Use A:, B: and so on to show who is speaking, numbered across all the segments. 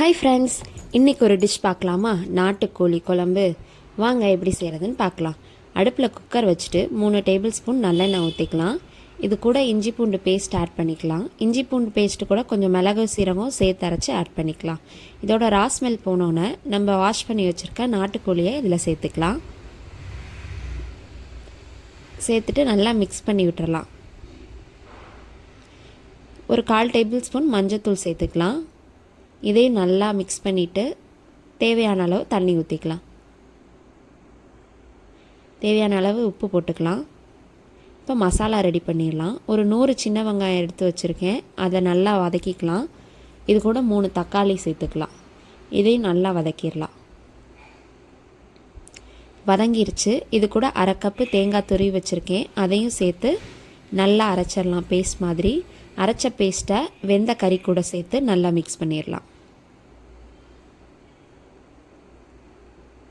A: Hi friends, இன்றைக்கி ஒரு dish பார்க்கலாமா? நாட்டுக்கோழி குழம்பு. வாங்க எப்படி செய்கிறதுன்னு பார்க்கலாம். அடுப்பில் குக்கர் வச்சுட்டு 3 டேபிள் ஸ்பூன் நல்லெண்ணெய் ஊற்றிக்கலாம். இது கூட இஞ்சி பூண்டு பேஸ்ட் ஆட் பண்ணிக்கலாம். இஞ்சி பூண்டு பேஸ்ட்டு கூட கொஞ்சம் மிளகு சீரகம் சேர்த்து அரைச்சி ஆட் பண்ணிக்கலாம். இதோட ரா ஸ்மெல் போனோன்னே நம்ம வாஷ் பண்ணி வச்சுருக்க நாட்டுக்கோழியை இதில் சேர்த்துக்கலாம். சேர்த்துட்டு நல்லா மிக்ஸ் பண்ணி விட்டுறலாம். ஒரு 1/4 டேபிள் ஸ்பூன் மஞ்சள்தூள் சேர்த்துக்கலாம். இதையும் நல்லா மிக்ஸ் பண்ணிவிட்டு தேவையான அளவு தண்ணி ஊற்றிக்கலாம். தேவையான அளவு உப்பு போட்டுக்கலாம். இப்போ மசாலா ரெடி பண்ணிடலாம். ஒரு 100 சின்ன வெங்காயம் எடுத்து வச்சுருக்கேன், அதை நல்லா வதக்கிக்கலாம். இது கூட 3 தக்காளி சேர்த்துக்கலாம். இதையும் நல்லா வதக்கிடலாம். வதங்கிருச்சு. இது கூட 1/2 கப்பு தேங்காய் துருவி வச்சுருக்கேன், அதையும் சேர்த்து நல்லா அரைச்சிடலாம். பேஸ்ட் மாதிரி அரைச்ச பேஸ்ட்டை வெந்த கறி கூட சேர்த்து நல்லா மிக்ஸ் பண்ணிடலாம்.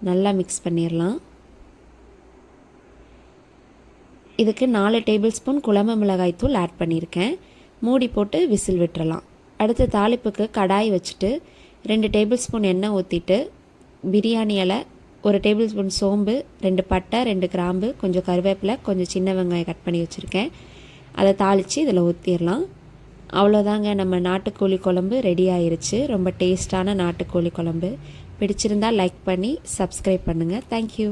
A: நல்லா மிக்ஸ் பண்ணிடலாம். இதுக்கு 4 டேபிள் ஸ்பூன் குழம்பு மிளகாய் தூள் ஆட் பண்ணியிருக்கேன். மூடி போட்டு விசில் விட்டுறலாம். அடுத்து தாளிப்புக்கு கடாய் வச்சுட்டு 2 டேபிள் ஸ்பூன் எண்ணெய் ஊற்றிட்டு பிரியாணி இலை, 1 டேபிள் ஸ்பூன் சோம்பு, 2 பட்டை, 2 கிராம்பு, கொஞ்சம் கருவேப்பிலை, கொஞ்சம் சின்ன வெங்காயம் கட் பண்ணி வச்சுருக்கேன், அதை தாளித்து இதில் ஊற்றிடலாம். அவ்வளோதாங்க, நம்ம நாட்டுக்கோழி குழம்பு ரெடி ஆயிருச்சு. ரொம்ப டேஸ்டான நாட்டுக்கோழி குழம்பு. பிடிச்சிருந்தால் லைக் பண்ணி சப்ஸ்கிரைப் பண்ணுங்கள். தேங்க்யூ.